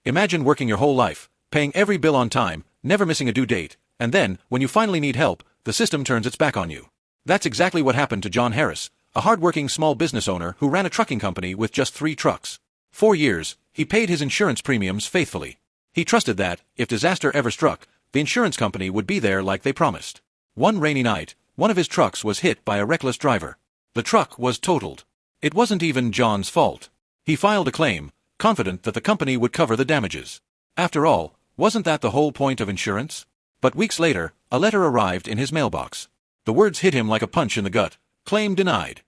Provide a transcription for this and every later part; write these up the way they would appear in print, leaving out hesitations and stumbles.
Imagine working your whole life, paying every bill on time, never missing a due date, and then, when you finally need help, the system turns its back on you. That's exactly what happened to John Harris, a hard-working small business owner who ran a trucking company with just 3 trucks. 4 years, he paid his insurance premiums faithfully. He trusted that, if disaster ever struck, the insurance company would be there like they promised. One rainy night, one of his trucks was hit by a reckless driver. The truck was totaled. It wasn't even John's fault. He filed a claim, confident that the company would cover the damages. After all, wasn't that the whole point of insurance? But weeks later, a letter arrived in his mailbox. The words hit him like a punch in the gut. Claim denied.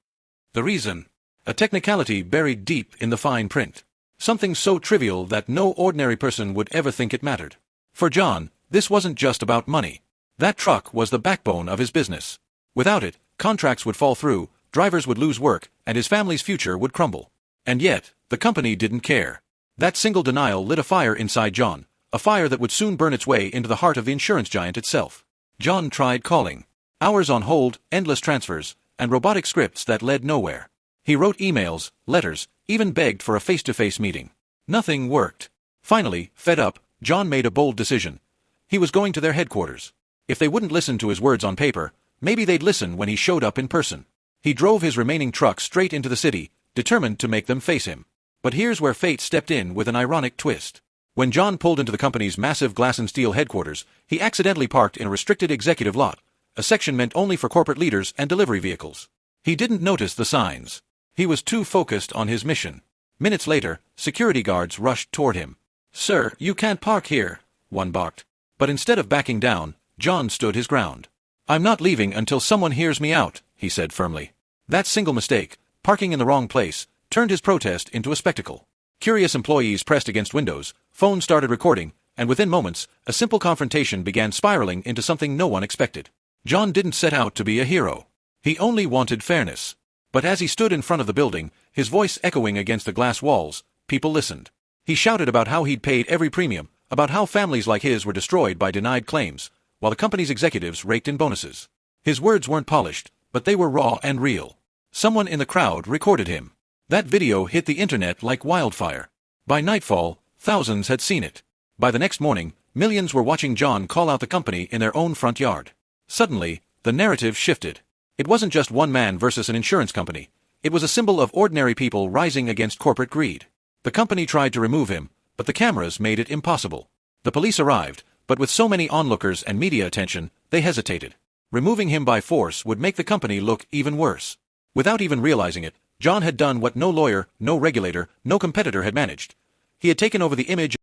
The reason? A technicality buried deep in the fine print. Something so trivial that no ordinary person would ever think it mattered. For John, this wasn't just about money. That truck was the backbone of his business. Without it, contracts would fall through, drivers would lose work, and his family's future would crumble. And yet, the company didn't care. That single denial lit a fire inside John, a fire that would soon burn its way into the heart of the insurance giant itself. John tried calling. Hours on hold, endless transfers, and robotic scripts that led nowhere. He wrote emails, letters, even begged for a face-to-face meeting. Nothing worked. Finally, fed up, John made a bold decision. He was going to their headquarters. If they wouldn't listen to his words on paper, maybe they'd listen when he showed up in person. He drove his remaining trucks straight into the city, determined to make them face him. But here's where fate stepped in with an ironic twist. When John pulled into the company's massive glass and steel headquarters, he accidentally parked in a restricted executive lot, a section meant only for corporate leaders and delivery vehicles. He didn't notice the signs. He was too focused on his mission. Minutes later, security guards rushed toward him. "Sir, you can't park here," one barked. But instead of backing down, John stood his ground. "I'm not leaving until someone hears me out," he said firmly. That single mistake, parking in the wrong place, turned his protest into a spectacle. Curious employees pressed against windows, phones started recording, and within moments, a simple confrontation began spiraling into something no one expected. John didn't set out to be a hero. He only wanted fairness. But as he stood in front of the building, his voice echoing against the glass walls, people listened. He shouted about how he'd paid every premium, about how families like his were destroyed by denied claims, while the company's executives raked in bonuses. His words weren't polished, but they were raw and real. Someone in the crowd recorded him. That video hit the internet like wildfire. By nightfall, thousands had seen it. By the next morning, millions were watching John call out the company in their own front yard. Suddenly, the narrative shifted. It wasn't just one man versus an insurance company. It was a symbol of ordinary people rising against corporate greed. The company tried to remove him, but the cameras made it impossible. The police arrived, but with so many onlookers and media attention, they hesitated. Removing him by force would make the company look even worse. Without even realizing it, John had done what no lawyer, no regulator, no competitor had managed. He had taken over the image